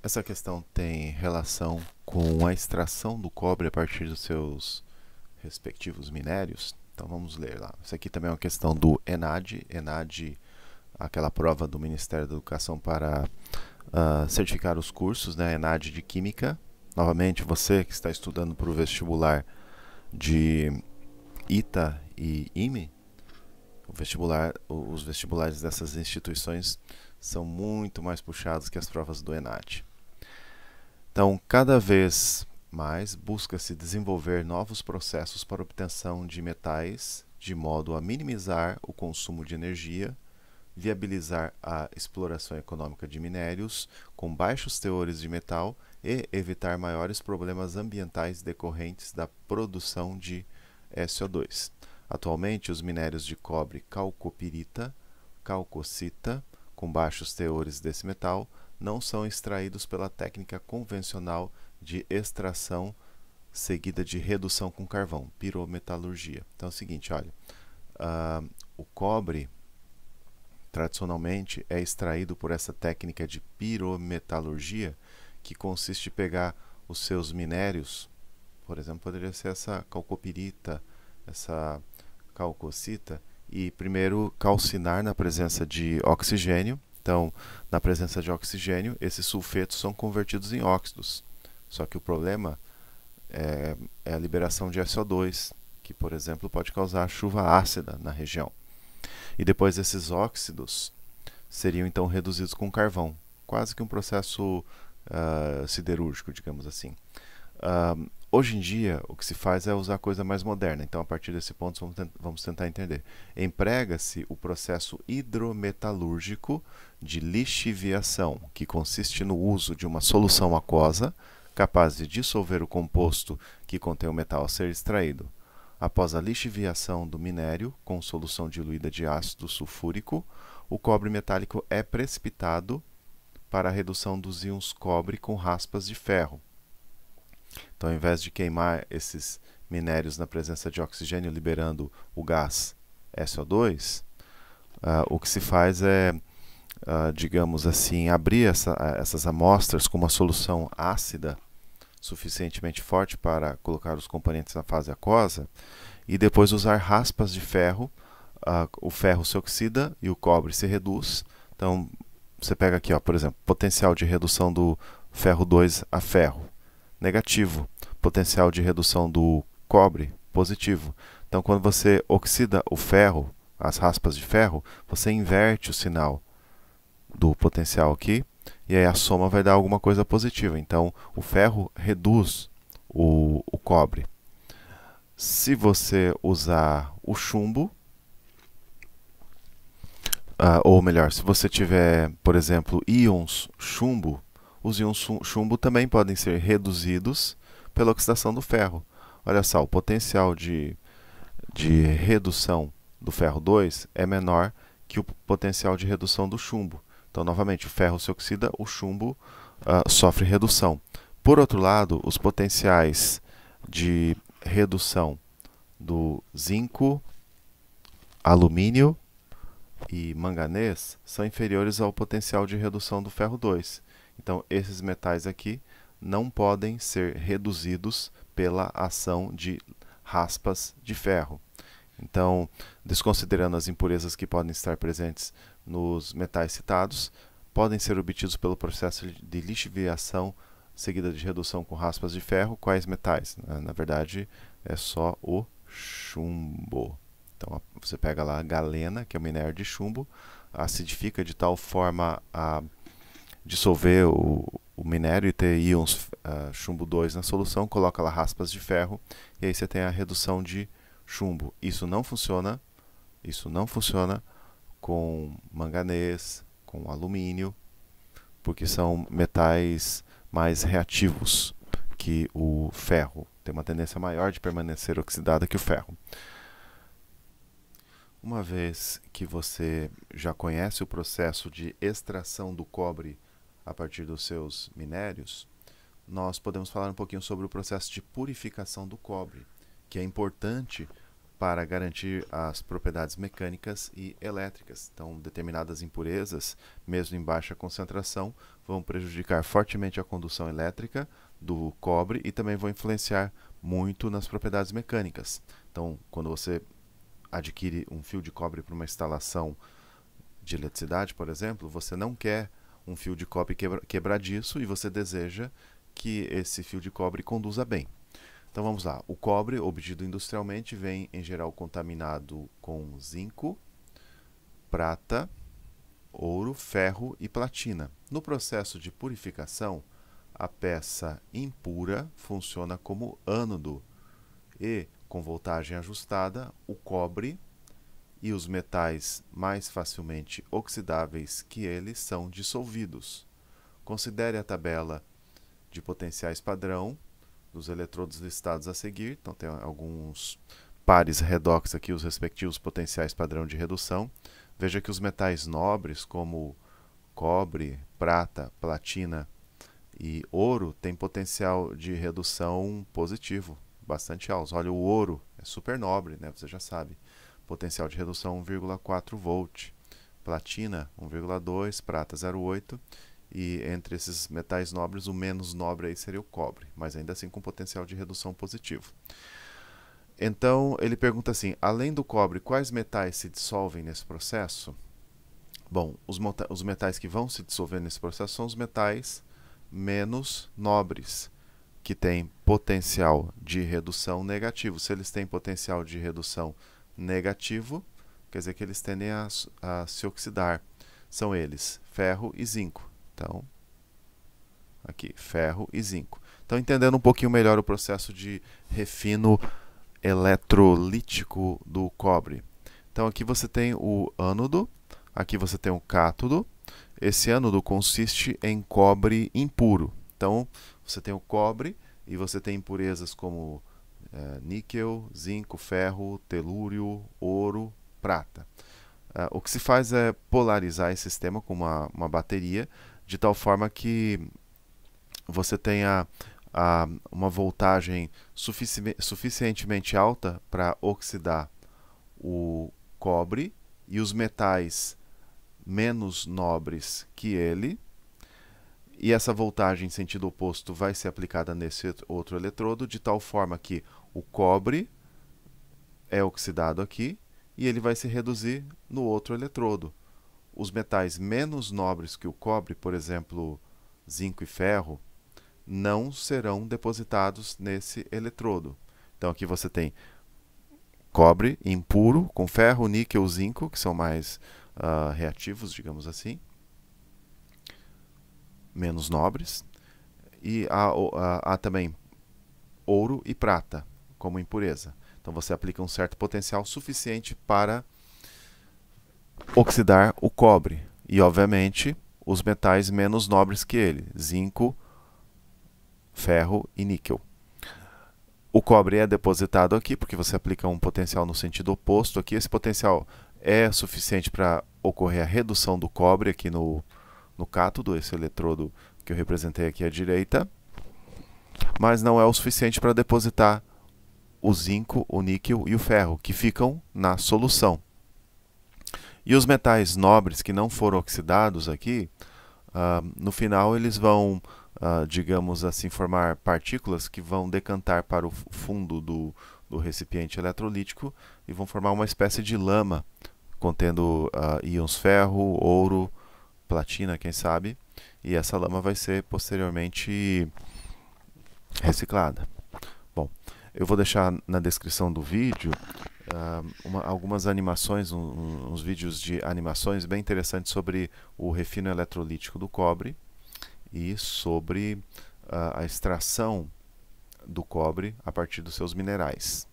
Essa questão tem relação com a extração do cobre a partir dos seus respectivos minérios. Então vamos ler lá. Isso aqui também é uma questão do ENAD. ENAD, aquela prova do Ministério da Educação para certificar os cursos, né? ENAD de Química. Novamente, você que está estudando para o vestibular de ITA e IME, os vestibulares dessas instituições são muito mais puxados que as provas do ENAD. Então, cada vez mais busca-se desenvolver novos processos para obtenção de metais, de modo a minimizar o consumo de energia, viabilizar a exploração econômica de minérios com baixos teores de metal e evitar maiores problemas ambientais decorrentes da produção de SO2. Atualmente, os minérios de cobre calcopirita, calcocita, com baixos teores desse metal, não são extraídos pela técnica convencional de extração seguida de redução com carvão, pirometalurgia. Então é o seguinte, olha, o cobre tradicionalmente é extraído por essa técnica de pirometalurgia, que consiste em pegar os seus minérios, por exemplo, poderia ser essa calcopirita, essa calcocita, e primeiro calcinar na presença de oxigênio. Então, na presença de oxigênio, esses sulfetos são convertidos em óxidos. Só que o problema é a liberação de SO2, que, por exemplo, pode causar chuva ácida na região. E depois esses óxidos seriam então reduzidos com carvão, quase que um processo siderúrgico, digamos assim. Hoje em dia, o que se faz é usar coisa mais moderna. Então, a partir desse ponto, vamos tentar entender. Emprega-se o processo hidrometalúrgico de lixiviação, que consiste no uso de uma solução aquosa capaz de dissolver o composto que contém o metal a ser extraído. Após a lixiviação do minério com solução diluída de ácido sulfúrico, o cobre metálico é precipitado para a redução dos íons cobre com raspas de ferro. Então, ao invés de queimar esses minérios na presença de oxigênio, liberando o gás SO2, o que se faz é, digamos assim, abrir essas amostras com uma solução ácida suficientemente forte para colocar os componentes na fase aquosa e depois usar raspas de ferro. O ferro se oxida e o cobre se reduz. Então, você pega aqui, ó, por exemplo, potencial de redução do ferro 2 a ferro, negativo. Potencial de redução do cobre, positivo. Então, quando você oxida o ferro, as raspas de ferro, você inverte o sinal do potencial aqui, e aí a soma vai dar alguma coisa positiva. Então, o ferro reduz o cobre. Se você usar o chumbo, ou melhor, se você tiver, por exemplo, íons chumbo, os íons chumbo também podem ser reduzidos pela oxidação do ferro. Olha só, o potencial de redução do ferro 2 é menor que o potencial de redução do chumbo. Então, novamente, o ferro se oxida, o chumbo sofre redução. Por outro lado, os potenciais de redução do zinco, alumínio e manganês são inferiores ao potencial de redução do ferro 2. Então, esses metais aqui não podem ser reduzidos pela ação de raspas de ferro. Então, desconsiderando as impurezas que podem estar presentes nos metais citados, podem ser obtidos pelo processo de lixiviação seguida de redução com raspas de ferro. Quais metais? Na verdade, é só o chumbo. Então, você pega lá a galena, que é o minério de chumbo, acidifica de tal forma a dissolver o minério e ter íons chumbo 2 na solução, coloca lá raspas de ferro, e aí você tem a redução de chumbo. Isso não funciona com manganês, com alumínio, porque são metais mais reativos que o ferro. Tem uma tendência maior de permanecer oxidada que o ferro. Uma vez que você já conhece o processo de extração do cobre a partir dos seus minérios, nós podemos falar um pouquinho sobre o processo de purificação do cobre, que é importante para garantir as propriedades mecânicas e elétricas. Então, determinadas impurezas, mesmo em baixa concentração, vão prejudicar fortemente a condução elétrica do cobre e também vão influenciar muito nas propriedades mecânicas. Então, quando você adquire um fio de cobre para uma instalação de eletricidade, por exemplo, você não quer um fio de cobre quebradiço e você deseja que esse fio de cobre conduza bem. Então vamos lá, o cobre obtido industrialmente vem em geral contaminado com zinco, prata, ouro, ferro e platina. No processo de purificação, a peça impura funciona como ânodo e, com voltagem ajustada, o cobre e os metais mais facilmente oxidáveis que ele são dissolvidos. Considere a tabela de potenciais padrão dos eletrodos listados a seguir. Então tem alguns pares redox aqui, os respectivos potenciais padrão de redução. Veja que os metais nobres, como cobre, prata, platina e ouro, têm potencial de redução positivo, bastante alto. Olha, o ouro é super nobre, né? Você já sabe. Potencial de redução 1,4 volt. Platina 1,2, prata 0,8. E entre esses metais nobres, o menos nobre aí seria o cobre, mas ainda assim com potencial de redução positivo. Então, ele pergunta assim, além do cobre, quais metais se dissolvem nesse processo? Bom, os metais que vão se dissolver nesse processo são os metais menos nobres, que têm potencial de redução negativo. Se eles têm potencial de redução negativo, quer dizer que eles tendem a se oxidar. São eles, ferro e zinco. Então, aqui, ferro e zinco. Então, entendendo um pouquinho melhor o processo de refino eletrolítico do cobre. Então, aqui você tem o ânodo, aqui você tem o cátodo. Esse ânodo consiste em cobre impuro. Então, você tem o cobre e você tem impurezas como níquel, zinco, ferro, telúrio, ouro, prata. O que se faz é polarizar esse sistema com uma bateria, de tal forma que você tenha uma voltagem suficientemente alta para oxidar o cobre e os metais menos nobres que ele. E essa voltagem em sentido oposto vai ser aplicada nesse outro eletrodo, de tal forma que o cobre é oxidado aqui e ele vai se reduzir no outro eletrodo. Os metais menos nobres que o cobre, por exemplo, zinco e ferro, não serão depositados nesse eletrodo. Então aqui você tem cobre impuro com ferro, níquel, zinco, que são mais reativos, digamos assim, menos nobres. E há também ouro e prata como impureza. Então você aplica um certo potencial suficiente para oxidar o cobre e, obviamente, os metais menos nobres que ele, zinco, ferro e níquel. O cobre é depositado aqui porque você aplica um potencial no sentido oposto aqui. Esse potencial é suficiente para ocorrer a redução do cobre aqui no cátodo, esse eletrodo que eu representei aqui à direita, mas não é o suficiente para depositar o zinco, o níquel e o ferro, que ficam na solução. E os metais nobres que não foram oxidados aqui, no final eles vão, digamos assim, formar partículas que vão decantar para o fundo do recipiente eletrolítico e vão formar uma espécie de lama contendo íons ferro, ouro, platina, quem sabe, e essa lama vai ser posteriormente reciclada. Bom, eu vou deixar na descrição do vídeo algumas animações, uns vídeos de animações bem interessantes sobre o refino eletrolítico do cobre e sobre a extração do cobre a partir dos seus minerais.